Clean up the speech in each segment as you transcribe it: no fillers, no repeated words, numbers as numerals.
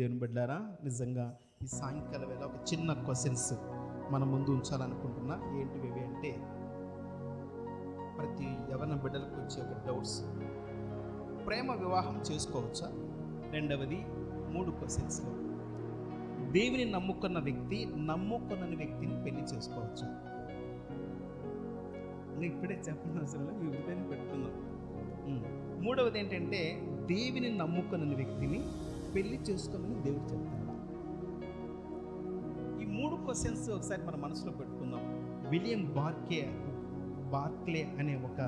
దేవుని బిడ్డారా, నిజంగా ఈ సాయంకాలం వేళ ఒక చిన్న క్వశ్చన్స్ మన ముందు ఉంచాలనుకుంటున్నా. ఏంటివి అంటే, ప్రతి యవ్వన బిడ్డలకు వచ్చే ఒక డౌట్స్. ప్రేమ వివాహం చేసుకోవచ్చా? రెండవది 3 క్వశ్చన్స్లో, దేవుని నమ్ముకున్న వ్యక్తిని పెళ్లి చేసుకోవచ్చా? ఇప్పుడే చెప్పిన అవసరంలో మీ హృదయాన్ని పెట్టుకుందాం. మూడవది ఏంటంటే, దేవుని నమ్ముకున్న వ్యక్తిని పెళ్లి చేసుకోమని దేవుడు చెప్తాడు. ఈ 3 క్వశ్చన్స్ ఒకసారి మన మనసులో పెట్టుకుందాం. విలియం బార్క్లే అనే ఒక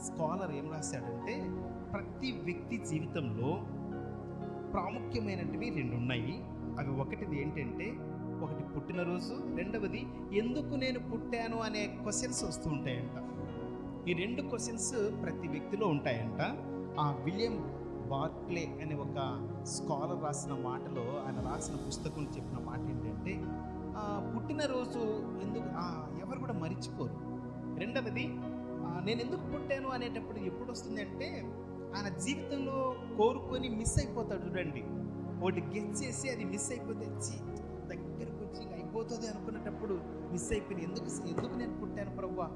స్కాలర్ ఏం రాశాడంటే, ప్రతి వ్యక్తి జీవితంలో ప్రాముఖ్యమైనటివి 2 ఉన్నాయి. అవి ఒకటిది ఏంటంటే, ఒకటి పుట్టినరోజు, రెండవది ఎందుకు నేను పుట్టాను అనే క్వశ్చన్స్ వస్తూ ఉంటాయంట. ఈ 2 క్వశ్చన్స్ ప్రతి వ్యక్తిలో ఉంటాయంట. ఆ విలియం బార్క్లే అనే ఒక స్కాలర్ రాసిన మాటలో, ఆయన రాసిన పుస్తకం చెప్పిన మాట ఏంటంటే, పుట్టినరోజు ఎందుకు ఎవరు కూడా మరిచిపోరు. రెండవది, నేను ఎందుకు పుట్టాను అనేటప్పుడు ఎప్పుడు వస్తుంది అంటే, ఆయన జీవితంలో కోరుకొని మిస్ అయిపోతాడు. చూడండి, ఒకటి గెస్ చేసి అది మిస్ అయిపోతే దగ్గరకు వచ్చి అయిపోతుంది అనుకునేటప్పుడు మిస్ అయిపోయింది. ఎందుకు నేను పుట్టాను ప్రభువా,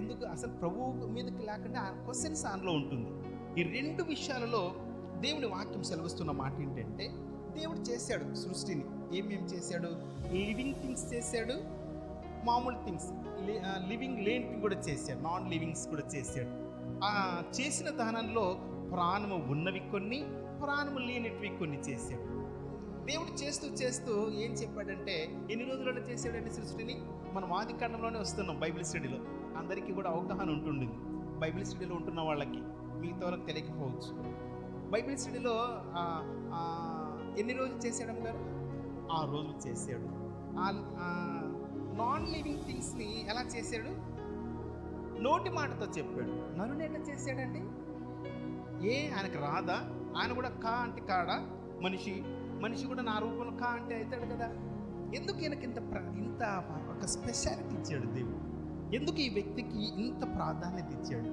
ఎందుకు అసలు ప్రభువు మీదకి లేకుండా ఆ క్వశ్చన్స్ ఆన్లో ఉంటుంది. ఈ 2 విషయాలలో దేవుని వాక్యం సెలవిస్తున్న మాట ఏంటంటే, దేవుడు చేశాడు సృష్టిని. ఏమేమి చేశాడు? లివింగ్ థింగ్స్ చేశాడు, మామూలు థింగ్స్, లివింగ్ లేనివి కూడా చేశాడు, నాన్ లివింగ్స్ కూడా చేశాడు. ఆ చేసిన దానంలో ప్రాణము ఉన్నవి కొన్ని, ప్రాణము లేనివి కొన్ని చేశాడు. దేవుడు చేస్తూ చేస్తూ ఏం చెప్పాడంటే, ఎన్ని రోజులలో చేశాడంటే సృష్టిని? మనం ఆది కాండంలోనే వస్తున్నాం. బైబిల్ స్టడీలో అందరికీ కూడా అవగాహన ఉంటుంది. బైబిల్ స్టడీలో ఉంటున్న వాళ్ళకి, మిగతా వాళ్ళకి తెలియకపోవచ్చు. బైబిల్ స్టడీలో ఎన్ని రోజులు చేశాడు గారు? 6 రోజులు చేశాడు. నాన్ లివింగ్ థింగ్స్ని ఎలా చేశాడు? నోటి మాటతో చెప్పాడు. నరుని ఎట్లా చేశాడండి? ఆయనకు రాదా? ఆయన కూడా కా అంటే కాడా? మనిషి కూడా నా రూపంలో కా అంటే అవుతాడు కదా. ఎందుకు ఈయనకి ఇంత ఒక స్పెషాలిటీ ఇచ్చాడు దేవుడు? ఎందుకు ఈ వ్యక్తికి ఇంత ప్రాధాన్యత ఇచ్చాడు?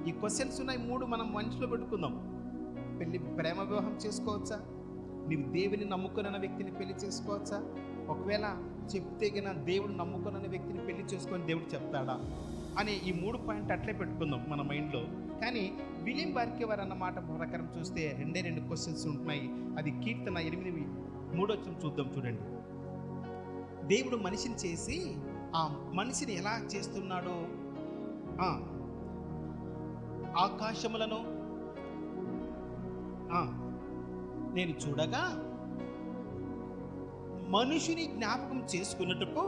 ఈ క్వశ్చన్స్ ఉన్నాయి 3. మనం మనసులో పెట్టుకుందాం. ప్రేమ వివాహం చేసుకోవచ్చా? నీవు దేవుని నమ్ముకున్న వ్యక్తిని పెళ్లి చేసుకోవచ్చా? ఒకవేళ చెప్తే గన దేవుడు నమ్ముకున్న వ్యక్తిని పెళ్లి చేసుకొని దేవుడు చెప్తాడా అనే ఈ 3 పాయింట్ అట్లే పెట్టుకుందాం మన మైండ్లో. కానీ విలియం బార్క్లే అన్న మాట ప్రకారం చూస్తే 2 క్వశ్చన్స్ ఉంటున్నాయి. అది కీర్తన 8:3 చూద్దాం. చూడండి, దేవుడు మనిషిని చేసి ఆ మనిషిని ఎలా చేస్తున్నాడో, ఆకాశములను నేను చూడగా మనుషుని జ్ఞాపకం చేసుకున్నట్టుకు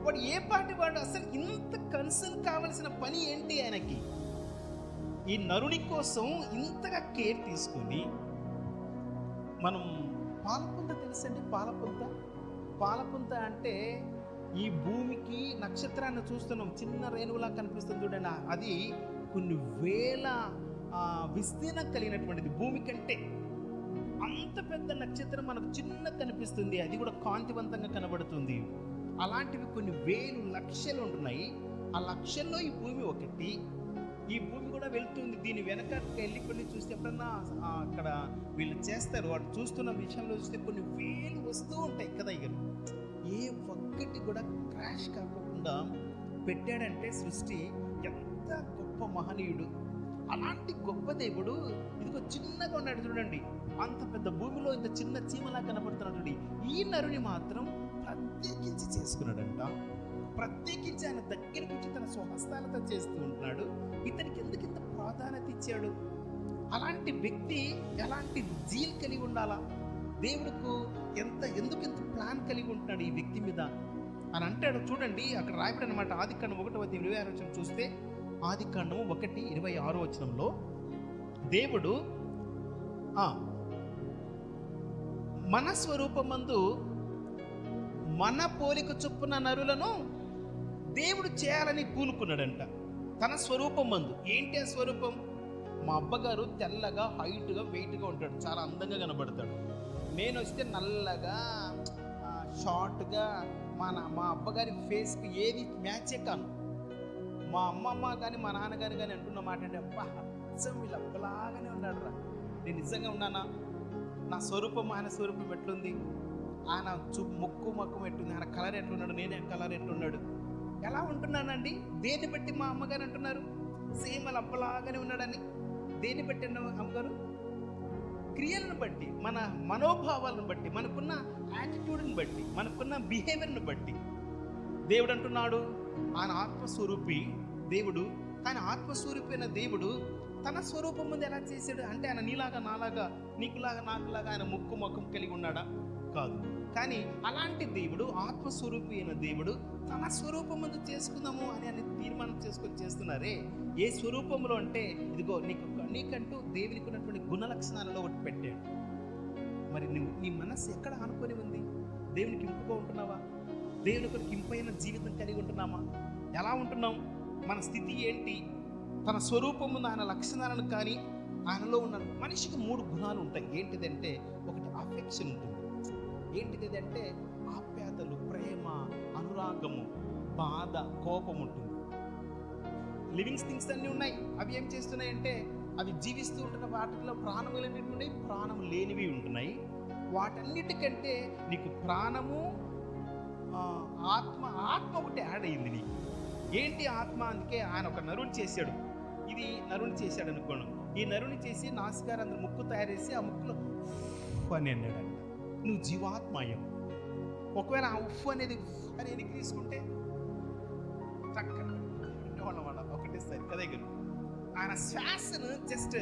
వాడు ఏ పాటి వాడు, అసలు ఇంత కన్సర్న్ కావలసిన పని ఏంటి ఆయనకి? ఈ నరుని కోసం ఇంతగా కేర్ తీసుకుని, మనం పాలపుంత తెలుసండి? పాలపుంత అంటే ఈ భూమికి నక్షత్రాన్ని చూస్తున్నాం, చిన్న రేణువులా కనిపిస్తుంది చూడండి. అది కొన్ని వేల విస్తీర్ణం కలిగినటువంటిది. భూమి కంటే అంత పెద్ద నక్షత్రం మనకు చిన్న కనిపిస్తుంది, అది కూడా కాంతివంతంగా కనబడుతుంది. అలాంటివి కొన్ని వేలు లక్షలు ఉంటున్నాయి. ఆ లక్షల్లో ఈ భూమి ఒకటి. ఈ భూమి కూడా వెళ్తుంది. దీని వెనకకి వెళ్ళి చూస్తే ఎప్పుడన్నా అక్కడ వీళ్ళు చేస్తారు, వాడు చూస్తున్న విషయంలో చూస్తే కొన్ని వేలు వస్తూ ఉంటాయి కదా. ఇక ఏ ఒక్కటి కూడా క్రాష్ కాకుండా పెట్టాడంటే సృష్టి ఎంత గొప్ప మహనీయుడు. అలాంటి గొప్ప దేవుడు ఇదిగో చిన్నగా ఉన్నాడు చూడండి. అంత పెద్ద భూమిలో ఇంత చిన్న చీమలా కనపడుతున్నాడు. ఈ నరుని మాత్రం ప్రత్యేకించి చేసుకున్నాడంట. ప్రత్యేకించి ఆయన దగ్గరికి వచ్చి తన స్వహస్తాలతో చేస్తూ ఉంటున్నాడు. ఇతనికి ఎందుకు ఇంత ప్రాధాన్యత ఇచ్చాడు? అలాంటి వ్యక్తి ఎలాంటి జీల్ కలిగి ఉండాలా? దేవుడుకు ఎందుకు ఇంత ప్లాన్ కలిగి ఉంటున్నాడు ఈ వ్యక్తి మీద అని అంటాడు. చూడండి, అక్కడ రాయబడి అనమాట. ఆది కాండం 1:26 చూస్తే, ఆది కాండం 1:26 దేవుడు మన స్వరూపమందు మన పోలిక చొప్పున నరులను దేవుడు చేయాలని పూనుకున్నాడంట. తన స్వరూపం మందు. ఏంటి ఆ స్వరూపం? మా అబ్బగారు తెల్లగా, హైట్గా, వెయిట్గా ఉంటాడు, చాలా అందంగా కనబడతాడు. నేను వస్తే నల్లగా, షార్ట్గా, మా అబ్బగారి ఫేస్కి ఏది మ్యాచే కాను. మా అమ్మమ్మ కానీ మా నాన్నగారు కానీ అంటున్న మాట అంటే, అబ్బా అచ్చం వీళ్ళు అబ్బలాగానే ఉన్నాడు రా. నేను నిజంగా ఉన్నానా? నా స్వరూపం ఆయన స్వరూపం ఎట్లుంది, ఆయన ముక్కు మక్కుం ఎట్లుంది, ఆయన కలర్ ఎట్లున్నాడు, నేనే కలర్ ఎట్లున్నాడు, ఎలా ఉంటున్నానండి? దేన్ని బట్టి మా అమ్మగారు అంటున్నారు సేమ్ వాళ్ళ అబ్బలాగానే ఉన్నాడని? దేన్ని బట్టి అమ్మగారు? క్రియలను బట్టి, మన మనోభావాలను బట్టి, మనకున్న యాటిట్యూడ్ని బట్టి, మనకున్న బిహేవియర్ని బట్టి. దేవుడు అంటున్నాడు ఆయన ఆత్మస్వరూపి దేవుడు, కానీ ఆత్మస్వరూపి అయిన దేవుడు తన స్వరూపం ముందు ఎలా చేశాడు అంటే, ఆయన నీలాగా నాలాగా నీకులాగా నాకులాగా ఆయన ముక్కు ముఖం కలిగి ఉన్నాడా? కాదు. కానీ అలాంటి దేవుడు, ఆత్మస్వరూపి అయిన దేవుడు తన స్వరూపం ముందు చేసుకుందాము అని తీర్మానం చేసుకొని చేస్తున్నారే. ఏ స్వరూపంలో అంటే, ఇదిగో నీకంటూ దేవునికి ఉన్నటువంటి గుణ లక్షణాలలో ఒకటి పెట్టాడు. మరి నీ మనస్సు ఎక్కడ ఆనుకొని ఉంది? దేవునికి ఇంపుగా ఉంటున్నావా? దేవునికి ఇంపైన జీవితం కలిగి ఉంటున్నామా? ఎలా ఉంటున్నాం? మన స్థితి ఏంటి? తన స్వరూపం ముందు ఆయన లక్షణాలను కానీ, ఆయనలో ఉన్న మనిషికి 3 గుణాలు ఉంటాయి. ఏంటిదంటే, ఒకటి అఫెక్షన్ ఉంటుంది. ఏంటిది అంటే ఆప్యాయతలు, ప్రేమ, అనురాగము, బాధ, కోపం ఉంటుంది. లివింగ్ థింగ్స్ అన్నీ ఉన్నాయి. అవి ఏం చేస్తున్నాయంటే, అవి జీవిస్తూ ఉంటున్న వాటిలో ప్రాణం లేనివి ఉన్నాయి, ప్రాణం లేనివి ఉంటున్నాయి. వాటన్నిటికంటే నీకు ప్రాణము, ఆత్మ ఒకటి యాడ్ అయింది నీకు. ఏంటి ఆత్మ? అందుకే ఆయన ఒక నరుని చేశాడు. ఇది నరుని చేశాడు అనుకోను. ఈ నరుని చేసి నాసికారంధ్ర ముక్కు తయారు చేసి ఆ ముక్కులో ఉఫ్ అని అన్నాడంట. నువ్వు జీవాత్మయం. ఒకవేళ ఆ ఉఫ్ అనేది అని వెనక్కి తీసుకుంటే చక్కగా ఒకటేసారి కదగరు. ఆయన శ్వాసను జస్ట్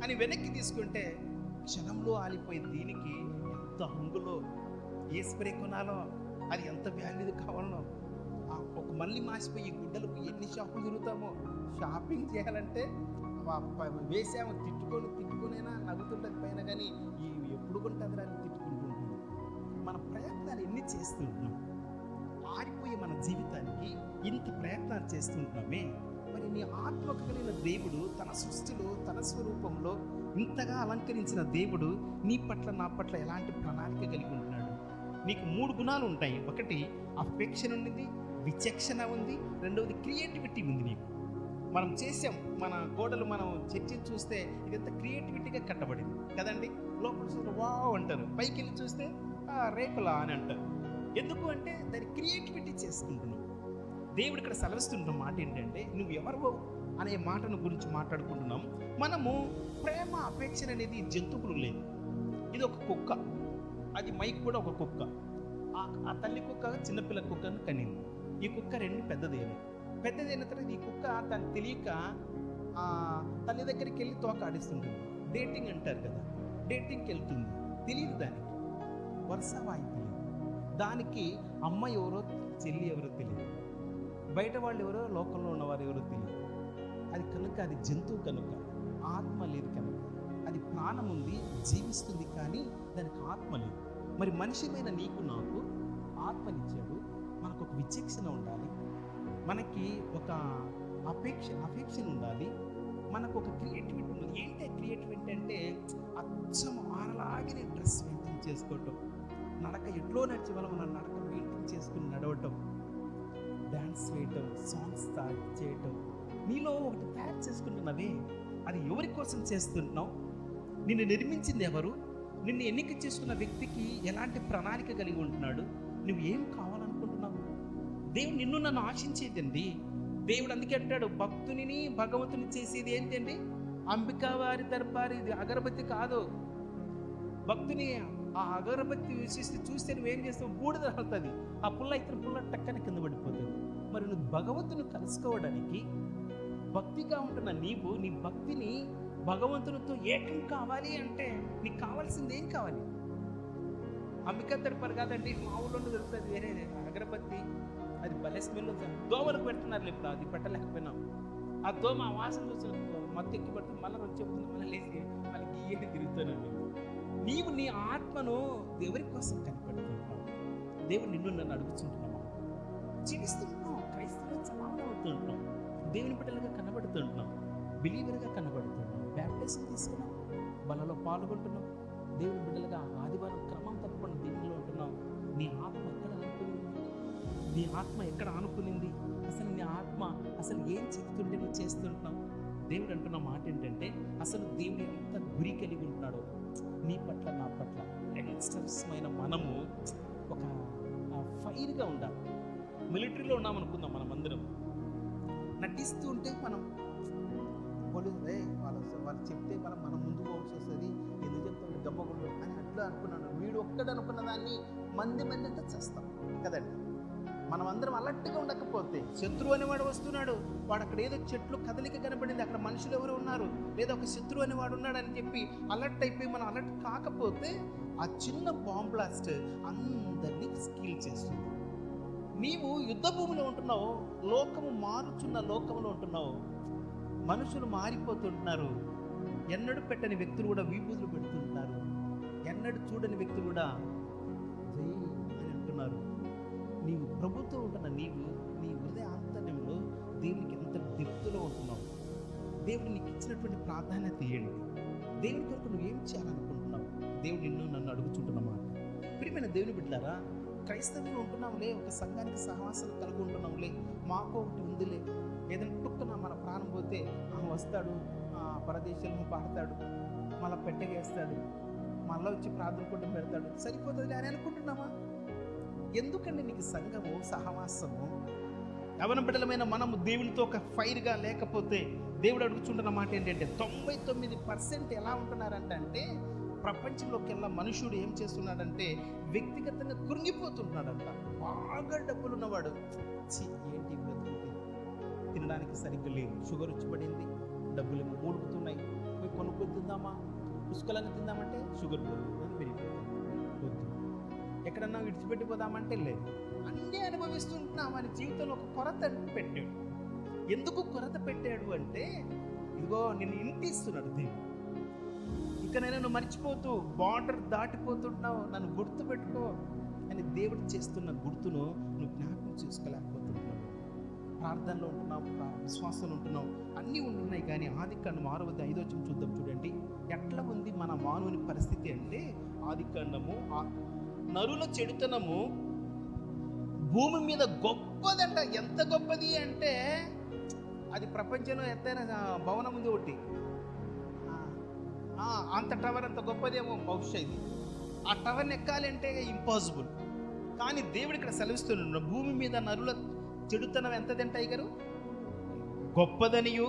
అని వెనక్కి తీసుకుంటే క్షణంలో ఆలిపోయి, దీనికి ఎంత హంగులో, ఏ స్ప్రే కొనాలో, అది ఎంత వాల్యూ కావాలనో, ఒక మళ్ళీ మాసిపోయి గుడ్డలకు ఎన్ని షాపులు తిరుగుతామో, షాపింగ్ చేయాలంటే వేసాము తిట్టుకొనైనా నవ్వుతుంటుంది పైన, కానీ ఎప్పుడు కొంటుంది అని తిట్టుకుంటుంటుంది. మన ప్రయత్నాలు ఎన్ని చేస్తుంటున్నాం? ఆరిపోయి మన జీవితానికి ఇంత ప్రయత్నాలు చేస్తుంటున్నామే. మరి నీ ఆత్మకు కలిగిన దేవుడు తన సృష్టిలో తన స్వరూపంలో ఇంతగా అలంకరించిన దేవుడు నీ పట్ల నా పట్ల ఎలాంటి ప్రణాళిక కలిగి ఉంటున్నాడు? నీకు 3 గుణాలు ఉంటాయి. ఒకటి అఫెక్షన్ ఉంది, విచక్షణ ఉంది, రెండవది క్రియేటివిటీ ఉంది. నీకు మనం చేసాం, మన గోడలు మనం చర్చిని చూస్తే ఇదంతా క్రియేటివిటీగా కట్టబడింది కదండి. లోపల చూస్తే వావ్ అంటారు, పైకి వెళ్ళి చూస్తే రేకులా అని అంటారు. ఎందుకు అంటే దాని క్రియేటివిటీ చేసుకుంటున్నాం. దేవుడు ఇక్కడ సెలవిస్తుంటున్న మాట ఏంటంటే, నువ్వు ఎవరు అనే మాటను గురించి మాట్లాడుకుంటున్నాం. మనము ప్రేమ, అపేక్షణ అనేది జంతువులు లేదు. ఇది ఒక కుక్క, అది మైక్ కూడా ఒక కుక్క. ఆ తల్లి కుక్క చిన్నపిల్ల కుక్కను కనింది. ఈ కుక్క 2 పెద్దదైన తర్వాత ఈ కుక్క తను తెలియక తల్లి దగ్గరికి వెళ్ళి తోక ఆడిస్తుంటుంది. డేటింగ్ అంటారు కదా, డేటింగ్కి వెళ్తుంది. తెలియదు దానికి, వరుస వాయి తెలియదు దానికి. అమ్మ ఎవరో, చెల్లి ఎవరో తెలియదు, బయట వాళ్ళు ఎవరో, లోకంలో ఉన్నవారు ఎవరో తెలియదు. అది కనుక, అది జంతువు కనుక, ఆత్మ లేదు కనుక. అది ప్రాణం ఉంది, జీవిస్తుంది, కానీ దానికి ఆత్మ లేదు. మరి మనిషిమైన నీకు నాకు ఆత్మనిచ్చాడు. మనకు ఒక విచక్షణ ఉండాలి, మనకి ఒక అఫెక్షన్ ఉండాలి, మనకు ఒక క్రియేటివిటీ ఉండాలి. ఏంటి క్రియేటివిటీ అంటే, అచ్చం ఆనలాగే నేను డ్రెస్ మెయింటైన్ చేసుకోవటం, నడక ఎట్లో నడిచే వల్ల మన నడక మెయింటైన్ చేసుకుని నడవటం, డ్యాన్స్ వేయటం, సాంగ్స్ చేయటం. నీలో ఒకటి తయారు చేసుకుంటున్నావే, అది ఎవరి కోసం చేస్తుంటున్నావు? నిన్ను నిర్మించింది ఎవరు? నిన్ను ఎన్నిక చేసుకున్న వ్యక్తికి ఎలాంటి ప్రణాళిక కలిగి ఉంటున్నాడు? నువ్వు ఏం కావాలనుకుంటున్నావు? దేవుడు నిన్ను నన్ను ఆశించేదండి. దేవుడు అందుకే అంటాడు, భక్తుని భగవంతుని చేసేది ఏంటండి? అంబికా వారి దర్బారు. ఇది అగరబత్తి కాదు. భక్తుని ఆ అగరబత్తి చూస్తే నువ్వేం చేస్తావు? బూడిద అవుతుంది. ఆ పుల్ల ఇతర పుల్ల టక్కన కింద పడిపోతుంది. మరి నువ్వు భగవంతుని కలుసుకోవడానికి భక్తిగా ఉంటున్న నీవు, నీ భక్తిని భగవంతునితో ఏకం కావాలి అంటే నీకు కావాల్సింది ఏం కావాలి? అంబికా దర్బారు కాదండి, మా ఊళ్ళో దొరుకుతుంది వేరే అగరబత్తి. అది భలే స్మెల్ వస్తుంది. దోమలకు పెడుతున్నారు ఇప్పుడు, అది పెట్టలేకపోయినాం. ఆ దోమ ఆ వాసన చూసి మత్తు ఎక్కి పడుతుంది, మళ్ళీ వచ్చేపోతుంది, మళ్ళీ లేచి మళ్ళీ గీయని తిరుగుతానండి. నీవు నీ ఆత్మను ఎవరి కోసం కనిపెడుతుంటున్నావు? దేవుడు నిన్ను నన్ను అడుగుతుంటున్నావు. జీవిస్తుంటున్నావు, క్రైస్తవులు సమానం అవుతుంటున్నాం, దేవుని బిడ్డలుగా కనబడుతుంటున్నాం, బిలీవర్గా కనబడుతున్నాం, బ్యాప్టిజం తీసుకున్నాం, బలలో పాల్గొంటున్నాం, దేవుని బిడ్డలుగా ఆదివారం క్రమం తప్పకుండా దేవునిలో ఉంటున్నాం. నీ ఆత్మ ఎక్కడ ఆనుకునింది? నీ ఆత్మ ఎక్కడ ఆనుకునింది? అసలు నీ ఆత్మ అసలు ఏం చెప్తుంటే నువ్వు చేస్తుంటున్నావు? దేవుడు అంటున్న మాట ఏంటంటే, అసలు దేవుడు ఎంత గురి కలిగి ఉంటున్నాడో నీ పట్ల, నా పట్ల. యంగ్స్టర్స్ అయిన మనము ఒక ఫైర్గా ఉండాలి. మిలిటరీలో ఉన్నామనుకుందాం, మనం అందరం నటిస్తూ ఉంటే మనం వాళ్ళు చెప్తే మనం ముందు పోవాల్సి వస్తుంది, ఎందుకు చెప్తాం గమ్మగుండు అని అట్లా అనుకున్నాను. వీడు ఒక్కడు అనుకున్న దాన్ని మంది అంతా చేస్తాం కదండి. మనం అందరం అలర్ట్గా ఉండకపోతే, శత్రువు అనేవాడు వస్తున్నాడు, వాడు అక్కడ ఏదో చెట్లు కదలిక కనబడింది, అక్కడ మనుషులు ఎవరు ఉన్నారు, లేదా ఒక శత్రువు అనేవాడు ఉన్నాడు అని చెప్పి అలర్ట్ అయిపోయి మనం అలర్ట్ కాకపోతే ఆ చిన్న బాంబ్ బ్లాస్ట్ అందరినీ స్కిల్ చేస్తుంది. నీవు యుద్ధ భూమిలో ఉంటున్నావు, లోకము మారుచున్న లోకంలో ఉంటున్నావు, మనుషులు మారిపోతుంటున్నారు. ఎన్నడూ పెట్టని వ్యక్తులు కూడా వీబూదులు పెడుతుంటున్నారు, ఎన్నడూ చూడని వ్యక్తులు కూడా జై అని అంటున్నారు. నీవు ప్రభుత్వం ఉంటున్న నీవు నీ హృదయ ఆంతర్యంలో దేవునికి ఎంత డెప్త్లో ఉంటున్నావు, దేవుడు నీకు ఇచ్చినటువంటి ప్రాధాన్యత ఏంటి, దేవుని కొరకు నువ్వేం చేయాలనుకుంటున్నావు, దేవుడు నిన్ను నన్ను అడుగుచుంటున్నమాట. ప్రియమైన దేవుని బిడ్డలారా, క్రైస్తవులు ఉంటున్నాంలే, ఒక సంఘానికి సహవాసాలు కలిగి ఉంటున్నాంలే, మాకు ఒకటి ఉందిలే, ఏదైనా పుట్టుకున్నా మన ప్రాణం పోతే వస్తాడు, పరదేశంలో పాడతాడు, మళ్ళీ పెట్టగేస్తాడు, మళ్ళీ వచ్చి ప్రార్థన కూడా పెడతాడు, సరిపోతుంది అని అనుకుంటున్నామా? ఎందుకండి నీకు సంఘము, సహవాసము? యవన బిడ్డలమైన మనము దేవునితో ఒక ఫైర్గా లేకపోతే దేవుడు అడుగుచుంటున్న మాట ఏంటంటే, 99% ఎలా ఉంటున్నారంటే ప్రపంచంలోకెల్లా మనుషుడు ఏం చేస్తున్నాడంటే వ్యక్తిగతంగా కృంగిపోతున్నాడంట. బాగా డబ్బులు ఉన్నవాడు, ఏంటి బ్రతుకుతే, తినడానికి సరిగ్గా లేదు, షుగర్ వచ్చి పడింది, డబ్బులు మూడుకుతున్నాయి, పోయి కొనుక్కొని తిందామా, పుష్కలంగా తిందామంటే షుగర్ పెరిగిపోతుంది, వద్దు, ఎక్కడన్నా విడిచిపెట్టిపోదామంటే లేదు, అన్నీ అనుభవిస్తుంటున్నాం. అని జీవితంలో ఒక కొరత పెట్టాడు. ఎందుకు కొరత పెట్టాడు అంటే, ఇదిగో నిన్ను ఇంటిస్తున్నాడు దేవుడు. ఇక నేను మర్చిపోతూ బార్డర్ దాటిపోతున్నావు, నన్ను గుర్తు పెట్టుకో అని దేవుడు చేస్తున్న గుర్తును నువ్వు జ్ఞాపకం చేసుకోలేకపోతున్నావు. ప్రార్థనలో ఉంటున్నావు, విశ్వాసంలో ఉంటున్నావు, అన్నీ ఉంటున్నాయి, కానీ ఆదికాండం 6:5 చూద్దాం. చూడండి ఎట్లా ఉంది మన మానవుని పరిస్థితి అంటే, ఆదికాండము, నరుల చెడుతనము భూమి మీద గొప్పదంట. ఎంత గొప్పది అంటే, అది ప్రపంచంలో ఎత్తైన భవనం ఉంది ఒకటి, అంత టవర్ అంత గొప్పదేమో బహుశా ఇది. ఆ టవర్ని ఎక్కాలంటే ఇంపాసిబుల్. కానీ దేవుడు ఇక్కడ సెలవిస్తున్నాడు, భూమి మీద నరుల చెడుతనం ఎంతదంటే గారు గొప్పదనియు,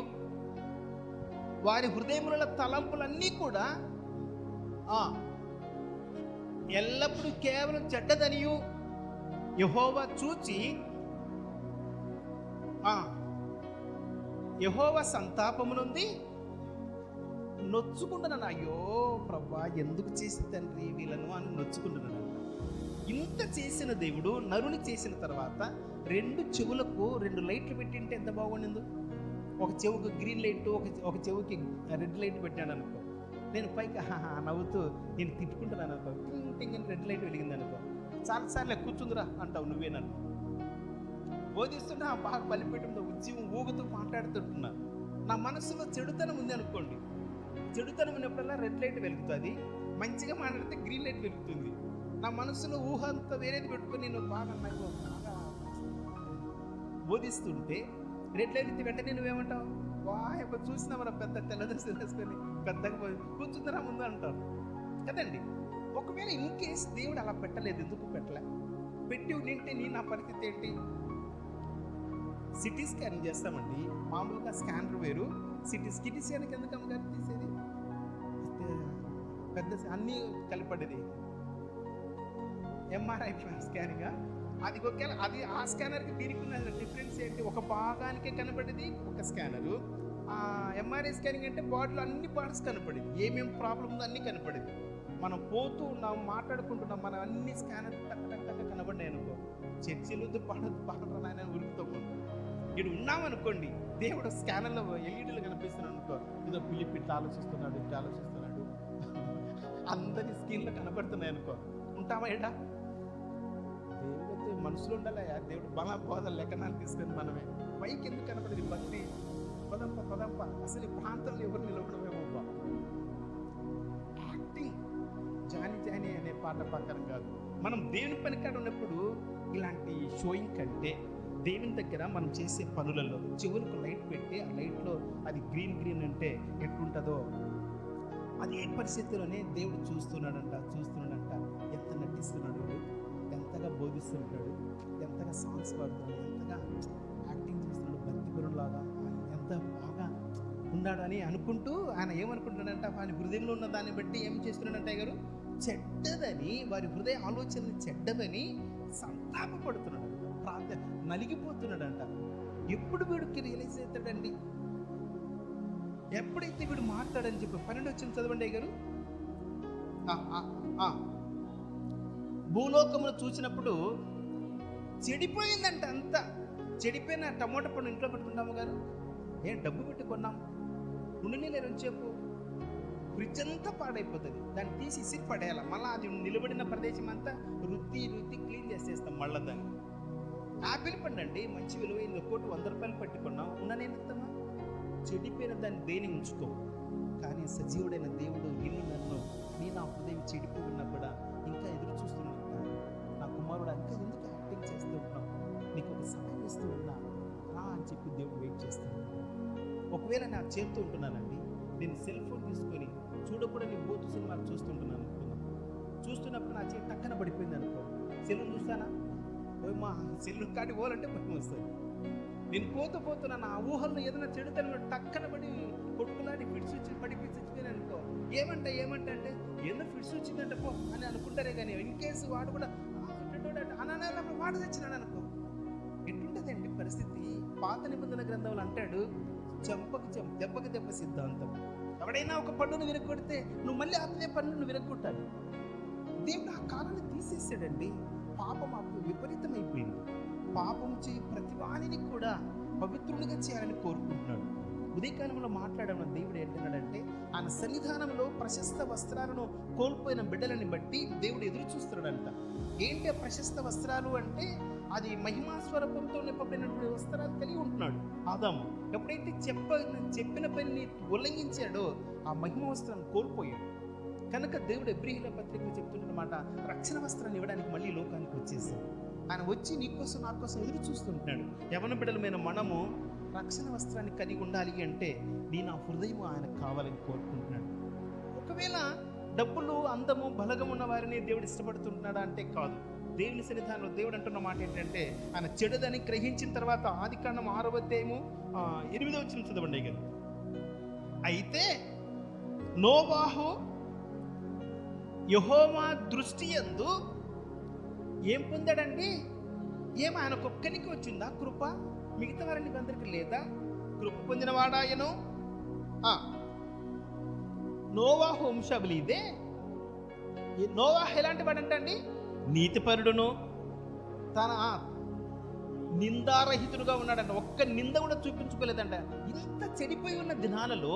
వారి హృదయముల తలంపులన్నీ కూడా ఎల్లప్పుడూ కేవలం చెడ్డదనియు యెహోవా చూచి యెహోవా సంతాపమునుంది నొచ్చుకుంటున్నాను. అయ్యో ప్రభా, ఎందుకు చేసి తండ్రి వీళ్ళను అని నొచ్చుకుంటున్నాను. ఇంత చేసిన దేవుడు నరుని చేసిన తర్వాత 2 చెవులకు 2 లైట్లు పెట్టింటే ఎంత బాగుండిందో. ఒక చెవుకి గ్రీన్ లైట్, ఒక చెవుకి రెడ్ లైట్ పెట్టాడు అనుకో, నేను పైకి నవ్వుతూ నేను తిట్టుకుంటున్నాను అనుకో, టింగ్ అని రెడ్ లైట్ వెలిగింది అనుకో, చాలాసార్లు కూర్చుందిరా అంటావు నువ్వే. నన్ను బోధిస్తున్నా, బాగా బలిపెట్టిందో ఉద్యమం ఊగుతూ మాట్లాడుతుంటున్నా. నా మనసులో చెడుతనం ఉంది అనుకోండి, చెడుతనం ఉన్నప్పుడల్లా రెడ్ లైట్ వెలుగుతుంది, మంచిగా మాట్లాడితే గ్రీన్ లైట్ వెలుగుతుంది. నా మనసులో ఊహ అంతా వేరేది పెట్టుకొని నేను బాగా బోధిస్తుంటే రెడ్ లైట్ ఇస్తే వెంటనే నువ్వేమంటావు, వాయప్ప చూసినా మన పెద్ద తెల్లదర్శనం వేసుకొని పెద్దగా కూర్చుందరా ముందు అంటారు కదండి. ఒకవేళ ఇన్ కేస్ దేవుడు అలా పెట్టలేదు, ఎందుకు పెట్టి ఉంటే నా పరిస్థితి ఏంటి? సిటీ స్కాన్ చేస్తామండి, మామూలుగా స్కానర్ వేరు, సిటీ స్కాన్కి ఎందుకు అమ్మగారు తీసేది, పెద్ద అన్నీ కలిపడేది ఎంఆర్ఐ స్కానింగ్గా. అది ఒకవేళ అది ఆ స్కానర్కి దీనికి ఉన్న డిఫరెన్స్ ఏంటి? ఒక భాగానికే కనపడేది ఒక స్కానరు. ఎంఆర్ఐ స్కానింగ్ అంటే బాడీలో అన్ని పార్ట్స్ కనపడేది, ఏమేమి ప్రాబ్లం ఉందో అన్నీ కనపడేది. మనం పోతూ ఉన్నాం, మాట్లాడుకుంటున్నాం, మనం అన్ని స్కానర్ టక్క కనబడినాయి అనుకో, చర్చిలు పాడరు నాయన ఉరుకుతాము. ఇటు ఉన్నామనుకోండి, దేవుడు స్కానర్లో ఎల్ఈడీలు కనిపిస్తున్నాడు అనుకో, ఏదో పిలిపి ఇట్లా ఆలోచిస్తున్నాడు, ఇట్లా ఆలోచిస్తున్నాడు, అందరి స్క్రీన్లో కనబడుతున్నాయి అనుకో, ఉంటామా ఏడా? దేవుడు మనసులో ఉండాలయా, దేవుడు బల బోధ లెక్కనాలు తీసుకొని మనమే పైకి ఎందుకు కనపడేది భక్తి? పదంప అసలు ఈ ప్రాంతంలో ఎవరు నిలబడమేమో. యాక్టింగ్ జాని అనే పాట ప్రకారం కాదు. మనం దేవుని పని కాడ ఉన్నప్పుడు ఇలాంటి షోయింగ్ కంటే దేవుని దగ్గర మనం చేసే పనులలో చివరికి లైట్ పెట్టి ఆ లైట్లో అది గ్రీన్ అంటే ఎట్లుంటుందో అదే పరిస్థితిలోనే దేవుడు చూస్తున్నాడంట. ఎంత నటిస్తున్నాడు, ఎంతగా బోధిస్తుంటాడు, ఎంతగా సాంగ్స్ పాడుతున్నాడు, ఎంతగా యాక్టింగ్ చేస్తున్నాడు, భక్తిపరులాగా ఎంత బాగా ఉన్నాడు అని అనుకుంటూ ఆయన ఏమనుకుంటున్నాడంట, వారి హృదయంలో ఉన్న దాన్ని బట్టి ఏం చేస్తున్నాడంటే గారు, చెడ్డదని, వారి హృదయ ఆలోచనలు చెడ్డదని సంతాపపడుతున్నాడు, నలిగిపోతున్నాడంట. ఎప్పుడు వీడికి రియలైజ్ అవుతాడండి? ఎప్పుడైతే వీడు మాట్లాడని చెప్పి 12 వచ్చిన చదవండి గారు. భూలోకమును చూసినప్పుడు చెడిపోయిందంట. అంతా చెడిపోయిన టమోటా పండు ఇంట్లో పెట్టుకుంటాము గారు, ఏం డబ్బు పెట్టి కొన్నాం, ఉండి లేరు చెప్పు, ఫ్రిడ్జ్ అంతా పాడైపోతుంది, దాన్ని తీసి ఇసిరి పడేయాలి, మళ్ళీ అది నిలబడిన ప్రదేశం అంతా రుద్ది క్లీన్ చేసేస్తాం మళ్ళీ దాన్ని. యాపిల్ పండు అండి, మంచి విలువైంది, 100 రూపాయలు పెట్టుకున్నాం, ఉన్ననేస్తామా? చెడిపోయిన దాన్ని దేని ఉంచుకో, కానీ సజీవుడైన దేవుడు నిన్ను నన్ను నా హృదయం చెడిపోయి ఉన్నా కూడా ఇంకా ఎదురు చూస్తున్నాను. నా కుమారుడు ఇంకా ఎందుకు యాక్టింగ్ చేస్తూ ఉన్నావు, నీకు ఒక సమయం ఇస్తూ ఉన్నా రా అని చెప్పి దేవుడు వెయిట్ చేస్తున్నాడు. ఒకవేళ నా చేస్తూ ఉంటున్నానండి, నేను సెల్ ఫోన్ తీసుకొని చూడకుండా నేను బూతు సినిమాలు చూస్తుంటున్నాను అనుకున్నాను, చూస్తున్నప్పుడు నా చేతి టక్కన పడిపోయింది అనుకో, సెల్ చూస్తానా, మా సెల్లు కాడి పోవాలంటే భయం వస్తుంది. నేను పోతున్నా నా ఊహల్లో ఏదైనా చెడుతను టక్కన పడి కొట్టుకులాడి ఫిట్స్ వచ్చి పడిపించిపోయాను అనుకో, ఏమంటే అంటే ఏదో ఫిట్స్ వచ్చిందంటే పో అని అనుకుంటారే కానీ ఇన్ కేసు వాడు కూడా అన్నప్పుడు వాడు తెచ్చినాడు అనుకో, ఎట్లుంటుందండి పరిస్థితి? పాత నిబంధన గ్రంథంలో అంటాడు, దెబ్బకి దెబ్బ సిద్ధాంతం. ఎవడైనా ఒక పన్నును విరగొడితే నువ్వు మళ్ళీ అతనే పన్నును విరగొట్టాలి. దేవుడు ఆ కాలాన్ని తీసేసాడండి. పాపం అప్పుడు విపరీతమైపోయింది. పాపం చేయి ప్రతి వాణిని కూడా పవిత్రునిగా చేయాలని కోరుకుంటున్నాడు. ఉదయకాలంలో మాట్లాడడం దేవుడు ఏంటన్నాడంటే, ఆయన సన్నిధానంలో ప్రశస్త వస్త్రాలను కోల్పోయిన బిడ్డలని బట్టి దేవుడు ఎదురు చూస్తున్నాడంట. ఏంటి ఆ ప్రశస్త వస్త్రాలు అంటే, అది మహిమా స్వరూపంతో నింపబడినటువంటి వస్త్రాలు కలిగి ఉంటున్నాడు ఆదాము. ఎప్పుడైతే చెప్పిన పనిని ఉల్లంఘించాడో ఆ మహిమ వస్త్రాన్ని కోల్పోయాడు. కనుక దేవుడు ఎబ్రీయుల పత్రికలో చెప్తున్నమాట, రక్షణ వస్త్రాన్ని ఇవ్వడానికి మళ్ళీ లోకానికి వచ్చేసాడు. ఆయన వచ్చి నీకోసం నా కోసం ఎదురు చూస్తుంటున్నాడు. యవన బిడ్డలమైన మనము రక్షణ వస్త్రాన్ని కలిగి ఉండాలి అంటే నా హృదయం ఆయన కావాలని కోరుకుంటున్నాడు. ఒకవేళ డబ్బులు, అందము, బలగం ఉన్న వారిని దేవుడు ఇష్టపడుతుంటున్నాడా అంటే కాదు. దేవుని సన్నిధానంలో దేవుడు అంటున్న మాట ఏంటంటే, ఆయన చెడుదని గ్రహించిన తర్వాత ఆదికాండం 6వ అధ్యాయము 8వ వచనం చదవండి గారు. అయితే నోవాహు యెహోవా దృష్టి యందు ఏం పొందాడండి? ఆయన ఒక్కనికి వచ్చిందా కృప? మిగతా వారిని అందరికి లేదా? కృప పొందిన వాడాయను. నోవాహు వంశావళి ఇదే. నోవాహు ఎలాంటి వాడంటండి? నీతిపరుడును, తన నిందారహితుడుగా ఉన్నాడంట. ఒక్క నింద కూడా చూపించుకోలేదంట. ఇంత చెడిపోయి ఉన్న దినాలలో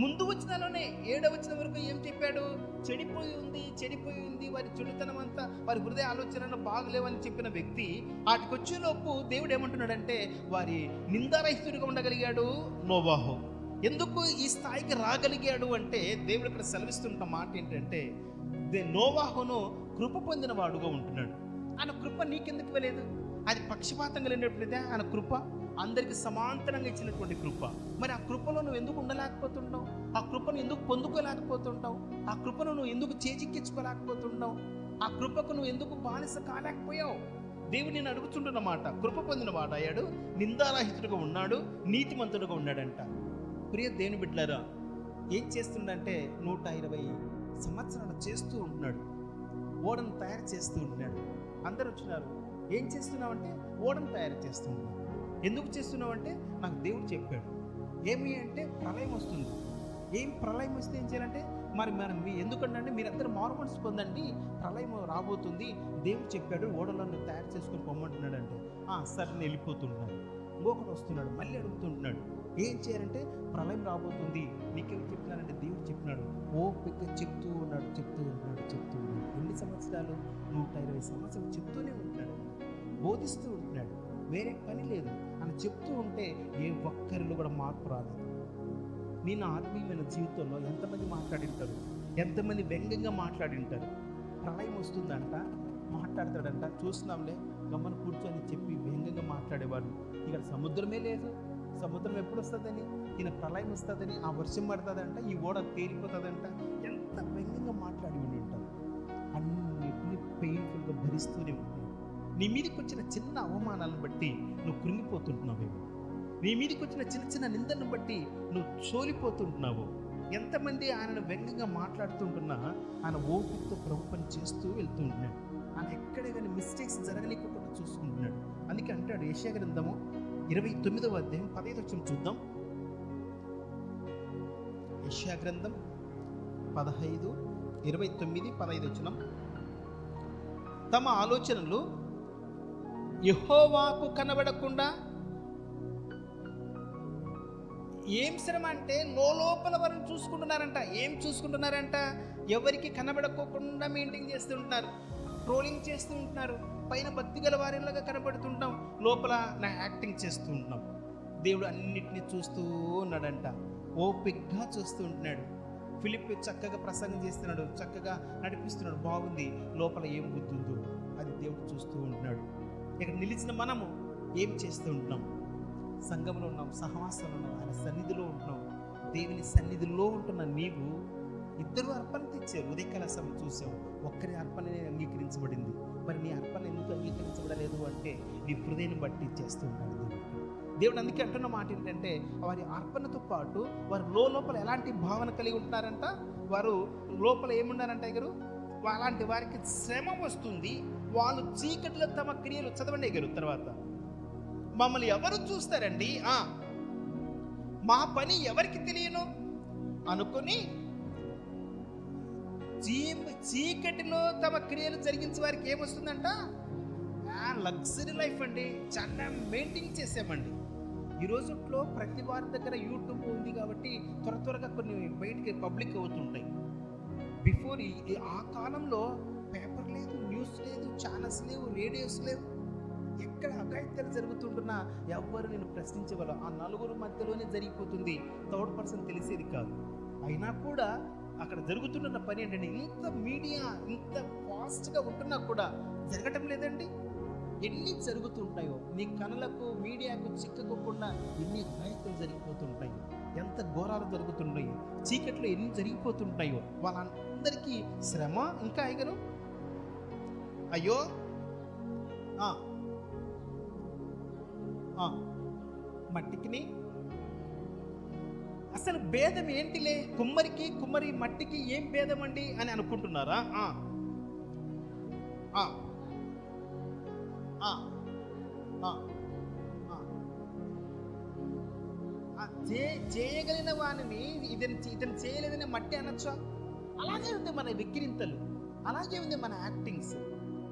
ముందు వచనాల్లోనే 7వ వచనం వరకు ఏం చెప్పాడు? చెడిపోయి ఉంది వారి చెడుతనం అంతా, వారి హృదయ ఆలోచనలు బాగలేవని చెప్పిన వ్యక్తి వాటికి వచ్చేలోపు దేవుడు ఏమంటున్నాడంటే, వారి నిందారహితుడిగా ఉండగలిగాడు నోవాహు. ఎందుకు ఈ స్థాయికి రాగలిగాడు అంటే, దేవుడు ఇక్కడ సెలవిస్తున్న మాట ఏంటంటే, నోవాహును కృప పొందిన వాడుగా ఉంటున్నాడు. ఆయన కృప నీకెందుకు ఇవ్వలేదు? అది పక్షపాతం కలిగినప్పుడైతే ఆయన కృప అందరికి సమాంతరంగా ఇచ్చినటువంటి కృప. మరి ఆ కృపలో నువ్వు ఎందుకు ఉండలేకపోతుంటావు? ఆ కృపను ఎందుకు పొందుకోలేకపోతుంటావు? ఆ కృపను నువ్వు ఎందుకు చేజిక్కించుకోలేకపోతుంటావు? ఆ కృపకు నువ్వు ఎందుకు బానిస కాలేకపోయావు? దేవుడు నేను అడుగుతుంటున్నమాట. కృప పొందిన వాడయ్యాడు, నిందారహితుడుగా ఉన్నాడు, నీతిమంతుడుగా ఉన్నాడంట. ప్రియ దేవుని బిడ్డలారా, ఏం చేస్తుండంటే 120 సంవత్సరాలు చేస్తూ ఉంటున్నాడు. ఓడను తయారు చేస్తూ ఉంటున్నాడు. అందరు వచ్చినారు, ఏం చేస్తున్నావంటే ఓడను తయారు చేస్తున్నాడు. ఎందుకు చేస్తున్నావంటే నాకు దేవుడు చెప్పాడు. ఏమి అంటే ప్రళయం వస్తుంది. ఏం ప్రళయం వస్తే ఏం చేయాలంటే, మనం ఎందుకంటే మీరందరూ మారుమనసు పొందండి, ప్రళయం రాబోతుంది, దేవుడు చెప్పాడు, ఓడలను తయారు చేసుకొని పొమ్మంటున్నాడు అంటే, సరే వెళ్ళిపోతున్నాడు. ఇంకొకటి వస్తున్నాడు, మళ్ళీ అడుగుతుంటున్నాడు, ఏం చేయాలంటే ప్రళయం రాబోతుంది, నీకేం చెప్తున్నానంటే దేవుడు చెప్పినాడు. ఓపిక చెప్తూ ఉన్నాడు. ఎన్ని సంవత్సరాలు? 120 సంవత్సరాలు చెప్తూనే ఉంటున్నాడు, బోధిస్తూ ఉంటున్నాడు. వేరే పని లేదు. అని చెప్తూ ఉంటే ఏ ఒక్కరిలో కూడా మార్పు రాలేదు. నేను ఆత్మీయమైన జీవితంలో ఎంతమంది మాట్లాడింటారు, ఎంతమంది వ్యంగ్యంగా మాట్లాడింటారు. ప్రళయం వస్తుందంట, మాట్లాడతాడంట, చూస్తున్నాంలే గమ్మని కూర్చొని చెప్పి వ్యంగ్యంగా మాట్లాడేవాడు. ఇక్కడ సముద్రమే లేదు, సముద్రం ఎప్పుడు వస్తుందని, ఈయన ప్రళయం వస్తుందని, ఆ వర్షం పడుతుందంట, ఈ ఓడ తేలిపోతుందంట, ఎంత వ్యంగ్యంగా మాట్లాడి ఉండి ఉంటారు. అన్నిటిని పెయిన్ఫుల్గా భరిస్తూనే ఉంటాయి. నీ మీదకి వచ్చిన చిన్న అవమానాలను బట్టి నువ్వు కృంగిపోతుంటున్నావేమో, నీ మీదకి వచ్చిన చిన్న చిన్న నిందలను బట్టి నువ్వు చోలిపోతుంటున్నావు. ఎంతమంది ఆయనను వ్యంగ్యంగా మాట్లాడుతుంటున్నా ఆయన ఓపికతో ప్రభు పని చేస్తూ వెళ్తూ ఉంటున్నాడు. ఆయన ఎక్కడే కానీ మిస్టేక్స్ జరగనీయకుండా చూసుకుంటున్నాడు. అందుకే అంటాడు యెషయా గ్రంథము 29వ అధ్యాయం 15వ వచనం చూద్దాం. యెషయా గ్రంథం 15, 29, 15 వచనం. తమ ఆలోచనలు యెహోవాకు కనబడకుండా, ఏం శ్రమ అంటే లోపల వారిని చూసుకుంటున్నారంట. ఏం చూసుకుంటున్నారంట? ఎవరికి కనబడకోకుండా మెయింటైన్ చేస్తుంటున్నారు, ట్రోలింగ్ చేస్తూ ఉంటున్నారు. పైన భక్తి గల వారిలాగా కనబడుతుంటాం, లోపల నా యాక్టింగ్ చేస్తూ ఉంటున్నాం. దేవుడు అన్నిటినీ చూస్తూ ఉన్నాడంట, ఓపిక్గా చూస్తూ ఉంటున్నాడు. ఫిలిప్ చక్కగా ప్రసంగం చేస్తున్నాడు, చక్కగా నడిపిస్తున్నాడు, బాగుంది. లోపల ఏం బుద్ధి ఉందో అది దేవుడు చూస్తూ ఉంటున్నాడు. ఇక్కడ నిలిచిన మనము ఏం చేస్తూ ఉంటున్నాం? సంఘంలో ఉన్నాం, సహవాసంలో ఉన్నాం, ఆయన సన్నిధిలో ఉంటున్నాం. దేవుని సన్నిధిలో ఉంటున్న నీవు, ఇద్దరు అర్పణ తెచ్చారు. ఉదయకాల సమయం చూసాం, ఒక్కరి అర్పణనే అంగీకరించబడింది. మరి నీ అర్పణ ఎందుకు అంగీకరించబడలేదు అంటే నీ హృదయాన్ని బట్టి చేస్తూ ఉన్నాడు దేవుడు. అందుకే అంటున్న మాట ఏంటంటే, వారి అర్పణతో పాటు వారు లోపల ఎలాంటి భావన కలిగి ఉంటున్నారంట? వారు లోపల ఏమున్నారంట గారు? అలాంటి వారికి శ్రమ వస్తుంది, వాళ్ళు చీకటిలో తమ క్రియలు, చదవండి గారు తర్వాత, మమ్మల్ని ఎవరు చూస్తారండి, మా పని ఎవరికి తెలియను అనుకొని చీకటిలో తమ క్రియలు జరిగించే వారికి ఏమొస్తుందంట? లగ్జరీ లైఫ్ అండి, చాలా మెయింటైన్ చేసామండి. ఈ రోజుల్లో ప్రతి వారి దగ్గర యూట్యూబ్ ఉంది కాబట్టి త్వరగా కొన్ని బయటికి పబ్లిక్ అవుతుంటాయి. బిఫోర్ ఆ కాలంలో పేపర్ లేదు, న్యూస్ లేదు, ఛానల్స్ లేవు, రేడియోస్ లేవు. ఎక్కడ అఘాయిత్యాలు జరుగుతుంటున్నా ఎవ్వరు నేను ప్రశ్నించగలరు. ఆ నలుగురు మధ్యలోనే జరిగిపోతుంది, థర్డ్ పర్సన్ తెలిసేది కాదు. అయినా కూడా అక్కడ జరుగుతున్న పని ఏంటంటే, ఇంత మీడియా ఇంత ఫాస్ట్గా ఉంటున్నా కూడా జరగటం లేదండి. ఎన్ని జరుగుతుంటాయో నీ కనులకు, మీడియాకు చిక్కకోకుండా ఎన్ని అఘాయిత్యాలు జరిగిపోతుంటాయి, ఎంత ఘోరాలు జరుగుతుంటాయి, చీకట్లో ఎన్ని జరిగిపోతుంటాయో. వాళ్ళందరికీ శ్రమ. ఇంకా అయ్యగారు, అయ్యో మట్టికిని అసలు భేదం ఏంటిలే, కుమ్మరి మట్టికి ఏం భేదం అండి అని అనుకుంటున్నారా? చేయగలిగిన వాడిని ఇతను చేయలేదని మట్టి అనొచ్చా? అలాగే ఉంది మన వెక్కిరింతలు, అలాగే ఉంది మన యాక్టింగ్స్.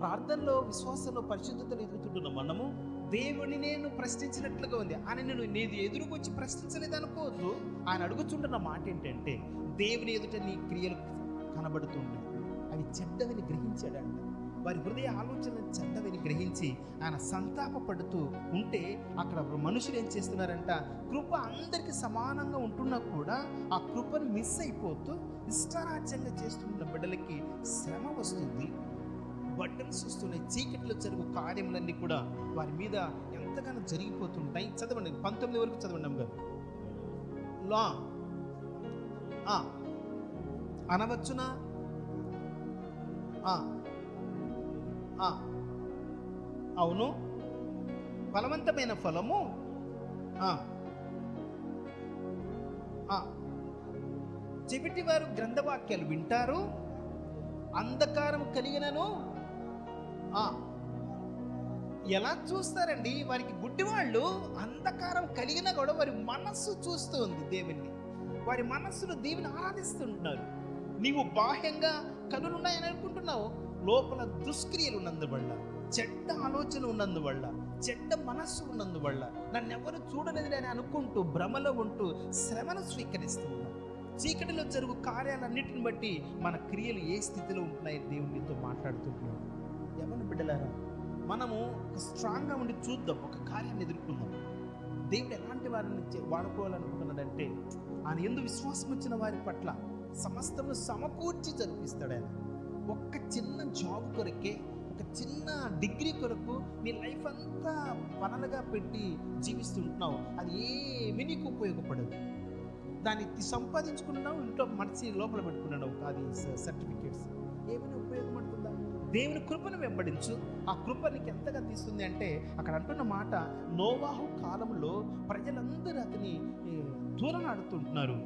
ప్రార్థనలో, విశ్వాసంలో, పరిశుద్ధతలు ఎదుగుతుంటున్న మనము దేవుని నేను ప్రశ్నించినట్లుగా ఉంది. ఆయన నేను ఎదురుకొచ్చి ప్రశ్నించలేదు అనుకోవద్దు. ఆయన అడుగుతుంటున్న మాట ఏంటంటే, దేవుని ఎదుట నీ క్రియలు కనబడుతుంటాయి, అవి చెడ్డవని గ్రహించాడంట. వారి హృదయ ఆలోచనలు చెడ్డవని గ్రహించి ఆయన సంతాపపడుతూ ఉంటే, అక్కడ మనుషులు ఏం చేస్తున్నారంట? కృప అందరికీ సమానంగా ఉంటున్నా కూడా ఆ కృపను మిస్ అయిపోతూ ఇష్టారాజ్యంగా చేస్తున్న బిడ్డలకి శ్రమ వస్తుంది, బర్డన్స్ వస్తున్నాయి. చీకటిలో జరుగు కార్యములన్నీ కూడా వారి మీద ఎంతగానో జరిగిపోతుంటాయి. చదవండి 19 వరకు చదవండి అమ్మగారు. లా అనవచ్చునా? అవును, ఫలవంతమైన ఫలము చెవిటి వారు గ్రంథవాక్యాలు వింటారు, అంధకారం కలిగినను ఎలా చూస్తారండి? వారికి గుడ్డివాళ్ళు అంధకారం కలిగినా కూడా వారి మనస్సు చూస్తూ ఉంది దేవుణ్ణి, వారి మనస్సును దేవుని ఆరాధిస్తుంటున్నారు. నీవు బాహ్యంగా కనులున్నాయని అనుకుంటున్నావు, లోపల దుష్క్రియలు ఉన్నందువల్ల, చెడ్డ ఆలోచన ఉన్నందువల్ల, చెడ్డ మనస్సు ఉన్నందువల్ల నన్నెవరు చూడలేదు అని అనుకుంటూ భ్రమలో ఉంటూ శ్రమను స్వీకరిస్తూ ఉన్నావు. చీకటిలో జరుగు కార్యాలన్నిటిని బట్టి మన క్రియలు ఏ స్థితిలో ఉంటున్నాయి దేవునితో మాట్లాడుతున్నాడు. ఎవరిని బిడ్డలారా, మనము స్ట్రాంగ్గా ఉండి చూద్దాం, ఒక కార్యాన్ని ఎదుర్కొందాం. దేవుడు ఎలాంటి వారిని వాడుకోవాలనుకుంటున్నాడంటే, ఆయన యందు విశ్వాసం వచ్చిన వారి పట్ల సమస్తము సమకూర్చి జరిపిస్తాడు. ఆయన ఒక్క చిన్న జాబ్ కొరకే, ఒక చిన్న డిగ్రీ కొరకు నీ లైఫ్ అంతా పనులుగా పెట్టి జీవిస్తుంటున్నావు, అది ఏమీ నీకు ఉపయోగపడదు. దాన్ని సంపాదించుకున్నావు, ఇంట్లో మనిషి లోపల పెట్టుకున్నావు, అది సర్టిఫికేట్స్ ఏమైనా ఉపయోగపడుతుందా? దేవుని కృపను వెంబడించు. ఆ కృప నీకు ఎంతగా తీస్తుంది అంటే, అక్కడ అంటున్న మాట, నోవాహు కాలంలో ప్రజలందరూ అతని దూరనాడుతుంటున్నారు,